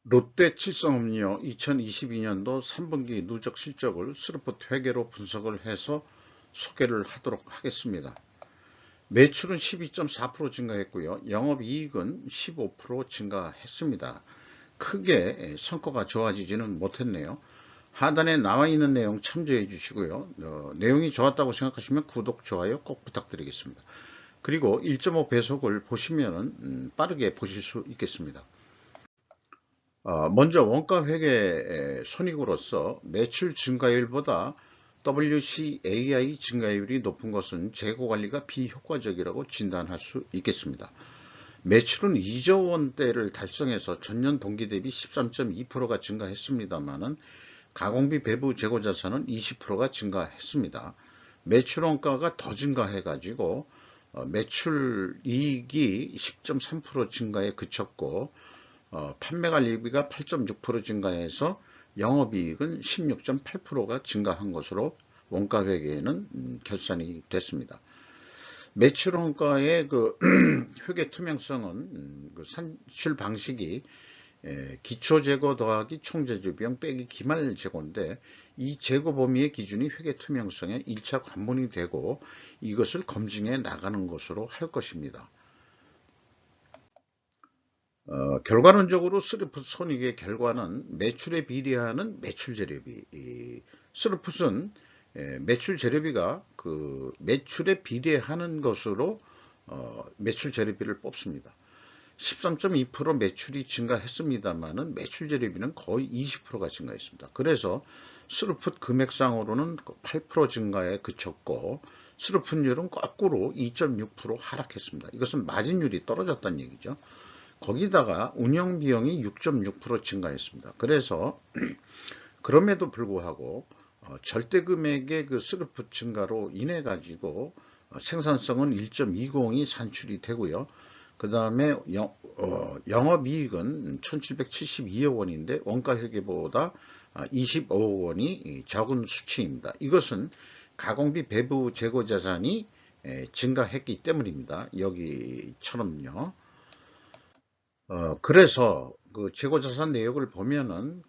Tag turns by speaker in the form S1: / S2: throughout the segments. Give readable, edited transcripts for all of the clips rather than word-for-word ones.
S1: 롯데칠성음료 2022년도 3분기 누적 실적을 스루풋 회계로 분석을 해서 소개를 하도록 하겠습니다. 매출은 12.4% 증가했고요. 영업이익은 15% 증가했습니다. 크게 성과가 좋아지지는 못했네요. 하단에 나와 있는 내용 참조해 주시고요. 내용이 좋았다고 생각하시면 구독, 좋아요 꼭 부탁드리겠습니다. 그리고 1.5 배속을 보시면 빠르게 보실 수 있겠습니다. 먼저 원가회계 손익으로서 매출 증가율보다 WCAI 증가율이 높은 것은 재고관리가 비효과적이라고 진단할 수 있겠습니다. 매출은 2조 원대를 달성해서 전년 동기 대비 13.2%가 증가했습니다만 가공비 배부 재고자산은 20%가 증가했습니다. 매출 원가가 더 증가해가지고 매출 이익이 10.3% 증가에 그쳤고 판매관리비가 8.6% 증가해서 영업이익은 16.8%가 증가한 것으로 원가회계에는 결산이 됐습니다. 매출 원가의 그 회계 투명성은 그 산출 방식이 기초 재고 더하기 총 제조 비용 빼기 기말 재고인데 이 재고 범위의 기준이 회계 투명성의 1차 관문이 되고 이것을 검증해 나가는 것으로 할 것입니다. 결과론적으로 스루풋 손익의 결과는 매출에 비례하는 매출 재료비. 스루풋은 매출 재료비가 그 매출에 비례하는 것으로 매출 재료비를 뽑습니다. 13.2% 매출이 증가했습니다만은 매출 재료비는 거의 20%가 증가했습니다. 그래서 스루풋 금액상으로는 8% 증가에 그쳤고 스루풋율은 거꾸로 2.6% 하락했습니다. 이것은 마진율이 떨어졌다는 얘기죠. 거기다가 운영비용이 6.6% 증가했습니다. 그래서 그럼에도 불구하고 절대금액의 그 스루풋 증가로 인해 가지고 생산성은 1.20이 산출이 되고요. 그 다음에 영업이익은 1772억 원인데 원가회계보다 25억 원이 적은 수치입니다. 이것은 가공비 배부 재고자산이 증가했기 때문입니다. 여기처럼요. 그래서 그 재고자산 내역을 보면은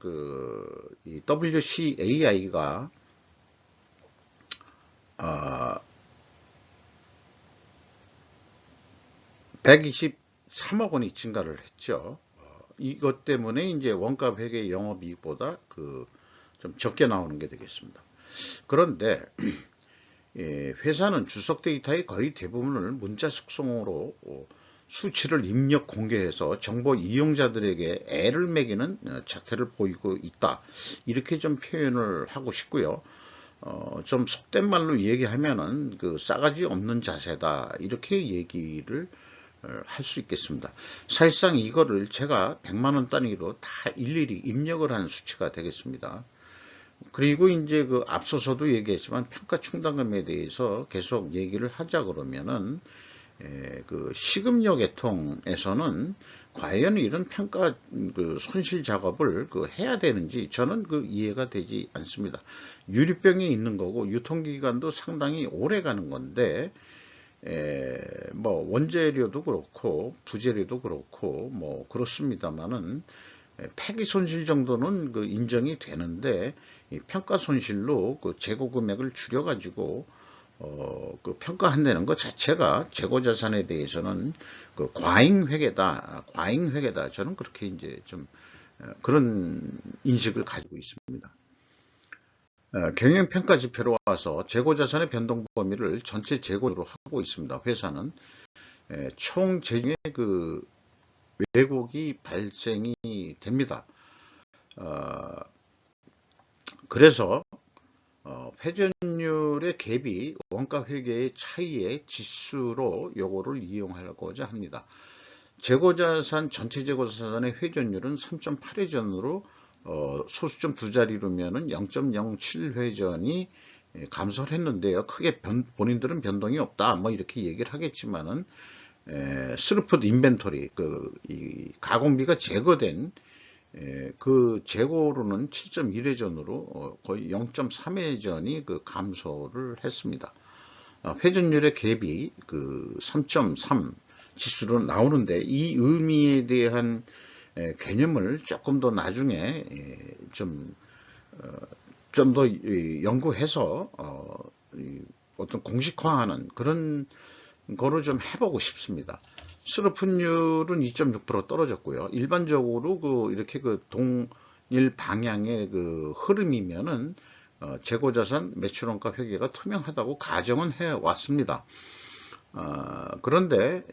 S1: 이 WCAI가 123억 원이 증가를 했죠. 이것 때문에 이제 원가 회계 영업이익보다 좀 적게 나오는 게 되겠습니다. 그런데 회사는 주석 데이터의 거의 대부분을 문자 숙성으로 수치를 입력 공개해서 정보 이용자들에게 애를 매기는 자태를 보이고 있다. 이렇게 좀 표현을 하고 싶고요. 좀 속된 말로 얘기하면은 그 싸가지 없는 자세다. 이렇게 얘기를 할 수 있겠습니다. 사실상 이거를 제가 100만원 단위로 다 일일이 입력을 한 수치가 되겠습니다. 그리고 이제 그 앞서서도 얘기했지만 평가 충당금에 대해서 계속 얘기를 하자 그러면은 그 식음료 계통에서는 과연 이런 평가 그 손실 작업을 해야 되는지 저는 이해가 되지 않습니다. 유리병이 있는 거고 유통기간도 상당히 오래 가는 건데 뭐 원재료도 그렇고 부재료도 그렇고 뭐 그렇습니다만은 폐기 손실 정도는 인정이 되는데 이 평가 손실로 재고 금액을 줄여 가지고 평가한다는 것 자체가 재고자산에 대해서는 과잉회계다. 저는 그렇게 이제 좀 그런 인식을 가지고 있습니다. 경영평가 지표로 와서 재고자산의 변동 범위를 전체 재고로 하고 있습니다. 회사는 총 재정의 왜곡이 발생이 됩니다. 그래서 회전율의 갭이 원가회계의 차이의 지수로 요거를 이용하고자 합니다. 재고자산 전체 재고자산의 회전율은 3.8회전으로 소수점 두 자리로면은 0.07회전이 감소를 했는데요. 크게 본인들은 변동이 없다. 뭐 이렇게 얘기를 하겠지만은 스루풋 인벤토리 이 가공비가 제거된 그 재고로는 7.1회전으로 거의 0.3회전이 감소를 했습니다. 회전율의 갭이 3.3 지수로 나오는데 이 의미에 대한 개념을 조금 더 나중에 좀 더 연구해서 어떤 공식화하는 그런 거를 좀 해보고 싶습니다. 수르픈율은 2.6% 떨어졌고요. 일반적으로 이렇게 동일 방향의 흐름이면은 재고자산 매출원가 회계가 투명하다고 가정은 해 왔습니다. 그런데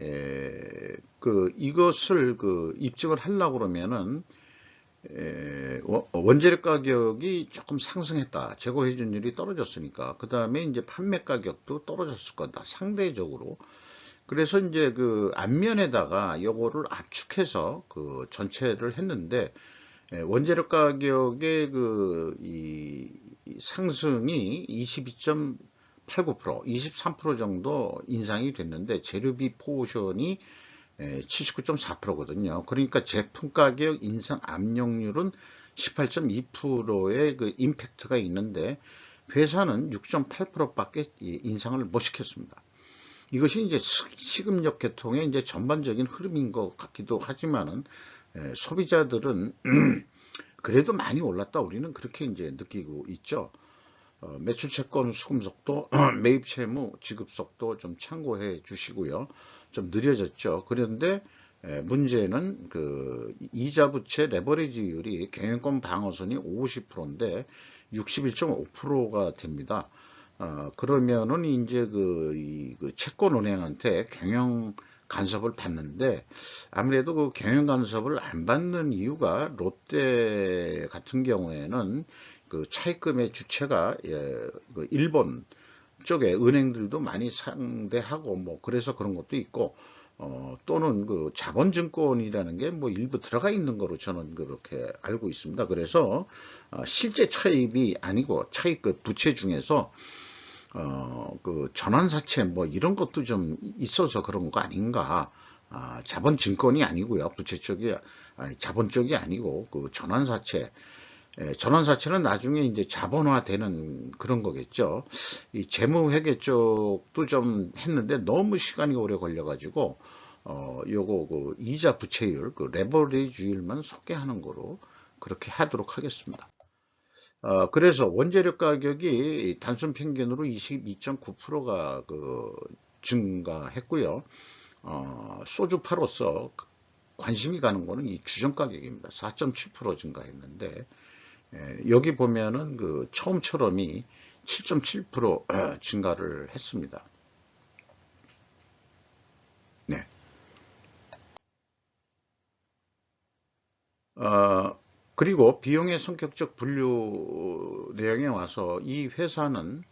S1: 이것을 입증을 하려고 그러면은 원재료 가격이 조금 상승했다. 재고 회전율이 떨어졌으니까. 그 다음에 이제 판매 가격도 떨어졌을 거다. 상대적으로. 그래서 이제 앞면에다가 요거를 압축해서 전체를 했는데, 원재료 가격의 이 상승이 22.89%, 23% 정도 인상이 됐는데, 재료비 포션이 79.4%거든요. 그러니까 제품 가격 인상 압력률은 18.2%의 임팩트가 있는데, 회사는 6.8%밖에 인상을 못 시켰습니다. 이것이 이제 시급력 계통의 이제 전반적인 흐름인 것 같기도 하지만은, 소비자들은 그래도 많이 올랐다. 우리는 그렇게 이제 느끼고 있죠. 매출 채권 수금 속도, 매입 채무 지급 속도 좀 참고해 주시고요. 좀 느려졌죠. 그런데 문제는 이자 부채 레버리지율이 경영권 방어선이 50%인데 61.5%가 됩니다. 그러면은 이제 채권은행한테 경영 간섭을 받는데, 아무래도 경영 간섭을 안 받는 이유가 롯데 같은 경우에는 차입금의 주체가 일본 쪽에 은행들도 많이 상대하고 뭐 그래서 그런 것도 있고, 또는 자본증권이라는 게 뭐 일부 들어가 있는 거로 저는 그렇게 알고 있습니다. 그래서 실제 차입이 아니고 차입 부채 중에서 전환사채 뭐 이런 것도 좀 있어서 그런 거 아닌가. 자본증권이 아니고요. 부채 쪽이, 자본 쪽이 아니고 전환사채. 전환사채는 나중에 이제 자본화되는 그런 거겠죠. 이 재무회계 쪽도 좀 했는데 너무 시간이 오래 걸려가지고, 요거 이자 부채율, 레버리지율만 소개하는 거로 그렇게 하도록 하겠습니다. 그래서 원재료 가격이 단순 평균으로 22.9%가 증가했고요. 소주파로서 관심이 가는 거는 이 주정 가격입니다. 4.7% 증가했는데, 여기 보면은 처음처럼이 7.7% 증가를 했습니다. 네. 그리고 비용의 성격적 분류 내용에 와서 이 회사는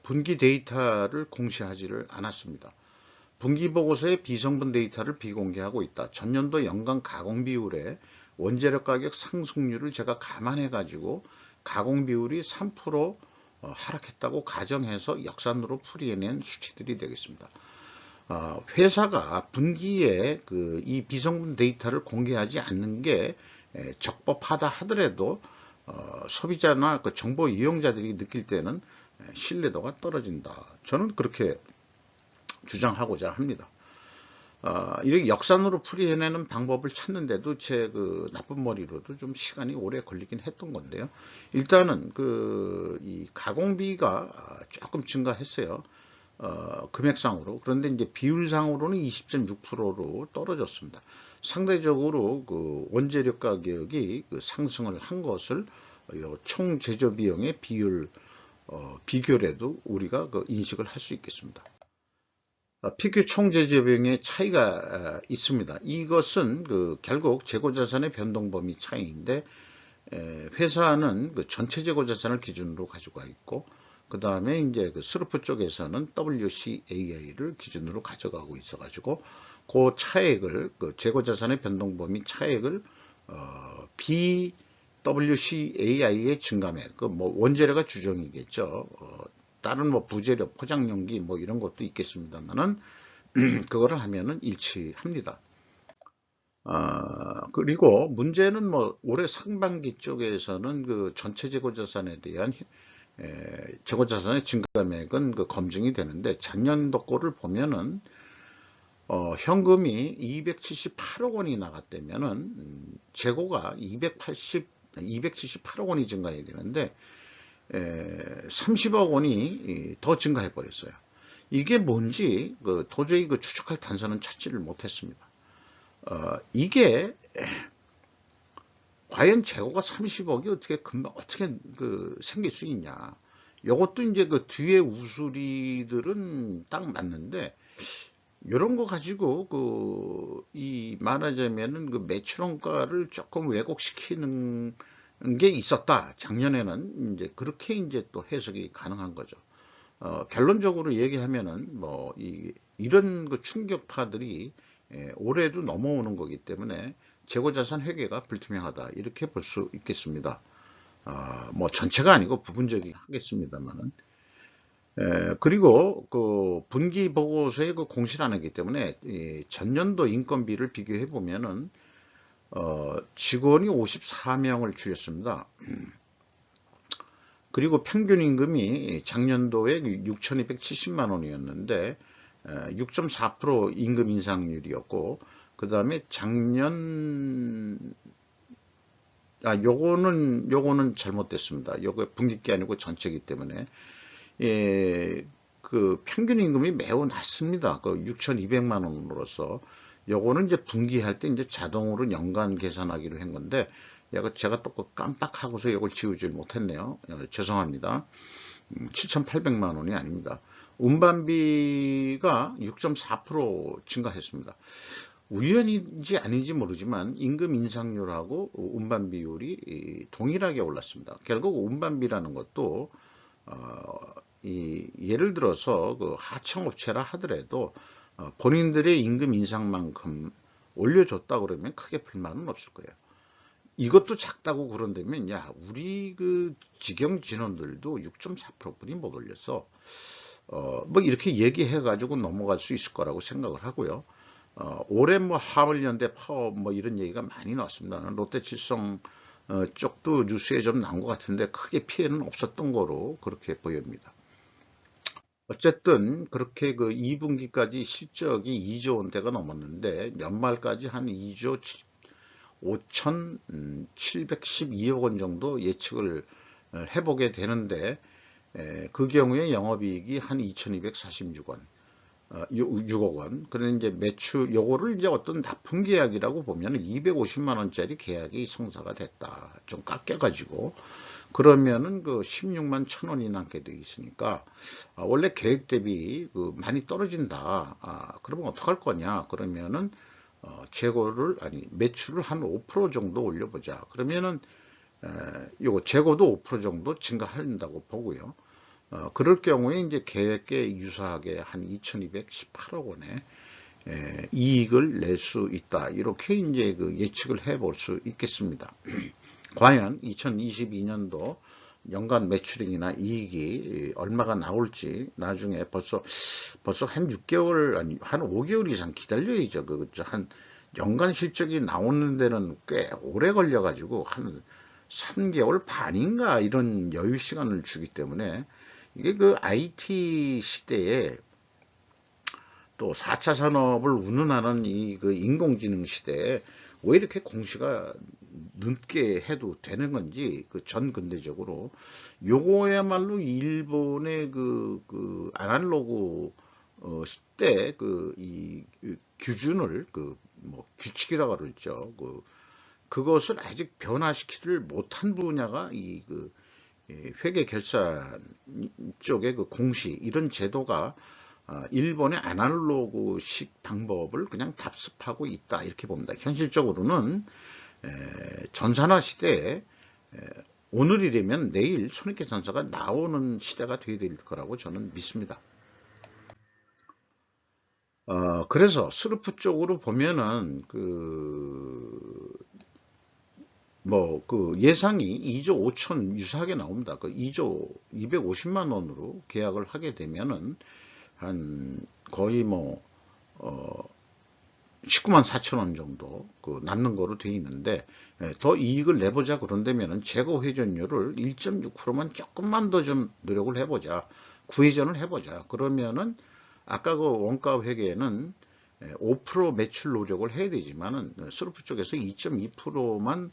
S1: 분기 데이터를 공시하지를 않았습니다. 분기 보고서에 비성분 데이터를 비공개하고 있다. 전년도 연간 가공 비율에 원재료 가격 상승률을 제가 감안해 가지고 가공 비율이 3% 하락했다고 가정해서 역산으로 풀이해낸 수치들이 되겠습니다. 회사가 분기에 이 비성분 데이터를 공개하지 않는 게 적법하다 하더라도 소비자나 정보 이용자들이 느낄 때는 신뢰도가 떨어진다. 저는 그렇게 주장하고자 합니다. 이렇게 역산으로 풀이해내는 방법을 찾는데도 제 나쁜 머리로도 좀 시간이 오래 걸리긴 했던 건데요. 일단은 이 가공비가 조금 증가했어요. 금액상으로. 그런데 이제 비율상으로는 20.6%로 떨어졌습니다. 상대적으로 원재료 가격이 상승을 한 것을 총 제조 비용의 비율 비교래도 우리가 인식을 할 수 있겠습니다. PQ 총 제조 비용의 차이가 있습니다. 이것은 결국 재고자산의 변동 범위 차이인데, 회사는 전체 재고자산을 기준으로 가지고 있고, 그 다음에 이제 스루프 쪽에서는 WCAI를 기준으로 가져가고 있어가지고 그 차액을 재고자산의 변동 범위 차액을 BWCAI의 증감액, 뭐 원재료가 주정이겠죠. 다른 뭐 부재료, 포장용기 뭐 이런 것도 있겠습니다만은 그거를 하면은 일치합니다. 그리고 문제는 뭐 올해 상반기 쪽에서는 전체 재고자산에 대한 재고자산의 증감액은 검증이 되는데, 작년도 거를 보면은 현금이 278억 원이 나갔다면은 재고가 278억 원이 증가해야 되는데 30억 원이 더 증가해 버렸어요. 이게 뭔지 도저히 추측할 단서는 찾지를 못했습니다. 이게 과연 재고가 30억이 어떻게 금방 어떻게 생길 수 있냐? 이것도 이제 뒤에 우수리들은 딱 맞는데 이런 거 가지고 이 말하자면은 매출원가를 조금 왜곡시키는 게 있었다. 작년에는 이제 그렇게 이제 또 해석이 가능한 거죠. 결론적으로 얘기하면은 뭐 이런 충격파들이 올해도 넘어오는 거기 때문에 재고자산 회계가 불투명하다 이렇게 볼 수 있겠습니다. 뭐 전체가 아니고 부분적이 하겠습니다만은. 그리고 분기 보고서에 공시라는기 때문에 전년도 인건비를 비교해 보면은 직원이 54명을 줄였습니다. 그리고 평균 임금이 작년도에 6,270만 원이었는데 6.4% 임금 인상률이었고, 그 다음에 요거는 잘못됐습니다. 요거 분기게 아니고 전체이기 때문에 평균 임금이 매우 낮습니다. 6,200만 원으로서 요거는 이제 분기할 때 이제 자동으로 연간 계산하기로 한 건데 제가 또 깜빡하고서 이걸 지우질 못했네요. 죄송합니다. 7,800만 원이 아닙니다. 운반비가 6.4% 증가했습니다. 우연인지 아닌지 모르지만 임금 인상률하고 운반 비율이 동일하게 올랐습니다. 결국 운반비라는 것도 예를 들어서 하청업체라 하더라도 본인들의 임금 인상만큼 올려줬다 그러면 크게 불만은 없을 거예요. 이것도 작다고 그런다면 우리 직영 진원들도 6.4%뿐이 못 올렸어. 뭐 이렇게 얘기해 가지고 넘어갈 수 있을 거라고 생각을 하고요. 올해 뭐 화물연대 파업 뭐 이런 얘기가 많이 나왔습니다. 롯데칠성 쪽도 뉴스에 좀 나온 것 같은데 크게 피해는 없었던 거로 그렇게 보입니다. 어쨌든 그렇게 2분기까지 실적이 2조 원대가 넘었는데 연말까지 한 2조 5,712억 원 정도 예측을 해보게 되는데 그 경우에 영업이익이 한 2,246억 원. 6억 원. 그런데 이제 매출, 요거를 이제 어떤 납품 계약이라고 보면 250만 원짜리 계약이 성사가 됐다. 좀 깎여가지고. 그러면은 16만 1,000원이 남게 돼 있으니까, 원래 계획 대비 많이 떨어진다. 그러면 어떡할 거냐? 그러면은, 매출을 한 5% 정도 올려보자. 그러면은, 요거 재고도 5% 정도 증가한다고 보고요. 그럴 경우에 이제 계획에 유사하게 한 2,218억 원의 이익을 낼 수 있다. 이렇게 이제 예측을 해볼 수 있겠습니다. 과연 2022년도 연간 매출액이나 이익이 얼마가 나올지 나중에 벌써 한 6개월 아니 한 5개월 이상 기다려야죠. 한 연간 실적이 나오는 데는 꽤 오래 걸려 가지고 한 3개월 반인가 이런 여유 시간을 주기 때문에 이게 IT 시대에 또 4차 산업을 운운하는 인공지능 시대에 왜 이렇게 공시가 늦게 해도 되는 건지 전 근대적으로 요거야말로 일본의 아날로그 시대 이 규준을 뭐 규칙이라고 그러죠. 그것을 아직 변화시키를 못한 분야가 회계 결산 쪽의 공시 이런 제도가 일본의 아날로그식 방법을 그냥 답습하고 있다 이렇게 봅니다. 현실적으로는 전산화 시대에 오늘이라면 내일 손익계산서가 나오는 시대가 되어야 될 거라고 저는 믿습니다. 그래서 스루프 쪽으로 보면은 예상이 2조 5천 유사하게 나옵니다. 2조 250만 원으로 계약을 하게 되면은 한 거의 19만 4천 원 정도 남는 거로 되어 있는데 더 이익을 내보자 그런다면은 재고 회전율을 1.6%만 조금만 더 좀 노력을 해보자. 구회전을 해보자. 그러면은 아까 원가 회계는 5% 매출 노력을 해야 되지만은 스루프 쪽에서 2.2%만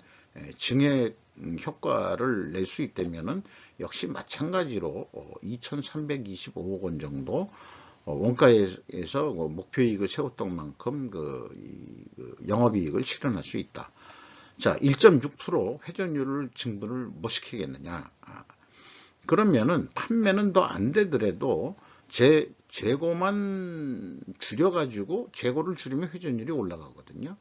S1: 증액 효과를 낼 수 있다면은 역시 마찬가지로 2,325억 원 정도 원가에서 목표이익을 세웠던 만큼 그 영업이익을 실현할 수 있다. 자, 1.6% 회전율을 증분을 못 시키겠느냐. 그러면은 판매는 더 안 되더라도 재고만 줄여가지고 재고를 줄이면 회전율이 올라가거든요.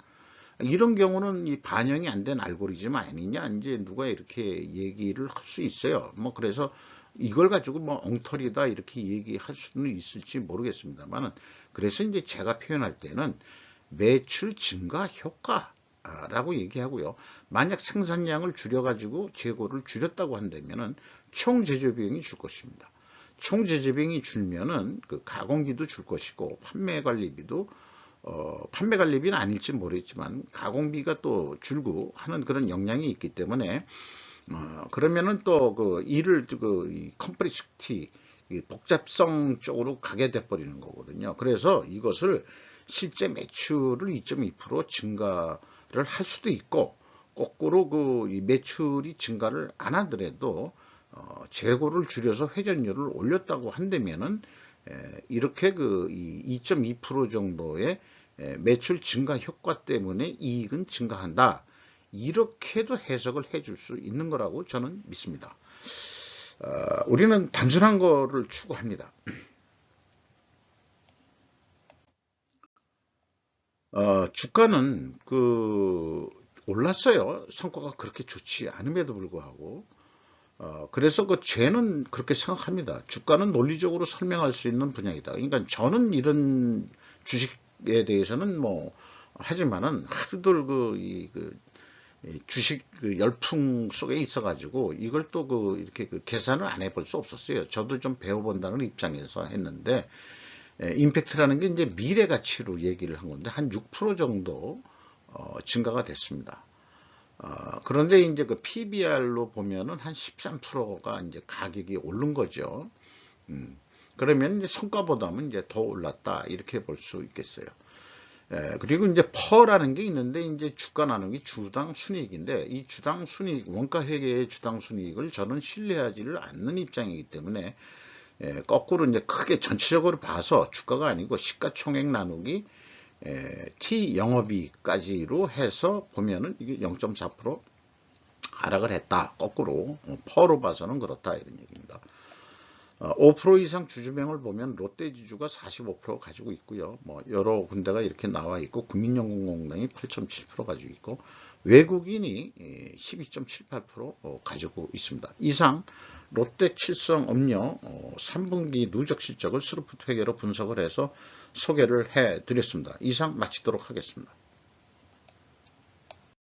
S1: 이런 경우는 이 반영이 안 된 알고리즘 아니냐, 이제 누가 이렇게 얘기를 할 수 있어요. 뭐 그래서 이걸 가지고 뭐 엉터리다 이렇게 얘기할 수는 있을지 모르겠습니다만은, 그래서 이제 제가 표현할 때는 매출 증가 효과라고 얘기하고요. 만약 생산량을 줄여가지고 재고를 줄였다고 한다면은 총 제조 비용이 줄 것입니다. 총 제조 비용이 줄면은 그 가공비도 줄 것이고 판매 관리비도 판매 관리비는 아닐지 모르겠지만 가공비가 또 줄고 하는 그런 영향이 있기 때문에 그러면은 또 그 일을 그 컴플렉시티 복잡성 쪽으로 가게 돼 버리는 거거든요. 그래서 이것을 실제 매출을 2.2% 증가를 할 수도 있고, 거꾸로 그 매출이 증가를 안 하더라도 재고를 줄여서 회전율을 올렸다고 한다면은 이렇게 그 2.2% 정도의 매출 증가 효과 때문에 이익은 증가한다. 이렇게도 해석을 해줄 수 있는 거라고 저는 믿습니다. 우리는 단순한 거를 추구합니다. 주가는 그 올랐어요. 성과가 그렇게 좋지 않음에도 불구하고. 그래서 그 죄는 그렇게 생각합니다. 주가는 논리적으로 설명할 수 있는 분야이다. 그러니까 저는 이런 주식에 대해서는 뭐 하지만은 하루들 주식 그 열풍 속에 있어가지고 이걸 또 그 이렇게 그 계산을 안 해볼 수 없었어요. 저도 좀 배워본다는 입장에서 했는데, 임팩트라는 게 이제 미래 가치로 얘기를 한 건데 한 6% 정도 증가가 됐습니다. 그런데 이제 그 PBR로 보면은 한 13%가 이제 가격이 오른 거죠. 그러면 이제 성과보다는 이제 더 올랐다 이렇게 볼 수 있겠어요. 그리고 이제 퍼라는 게 있는데 이제 주가 나누기 주당 순이익인데, 이 주당 순이익, 원가 회계의 주당 순이익을 저는 신뢰하지를 않는 입장이기 때문에 거꾸로 이제 크게 전체적으로 봐서 주가가 아니고 시가총액 나누기 T 영업이익까지로 해서 보면은 이게 0.4% 하락을 했다. 거꾸로 퍼로 봐서는 그렇다 이런 얘기입니다. 5% 이상 주주명을 보면 롯데지주가 45% 가지고 있고요. 뭐 여러 군데가 이렇게 나와 있고, 국민연금공단이 8.7% 가지고 있고, 외국인이 12.78% 가지고 있습니다. 이상 롯데 칠성음료 3분기 누적 실적을 스루프트 회계로 분석을 해서 소개를 해 드렸습니다. 이상 마치도록 하겠습니다.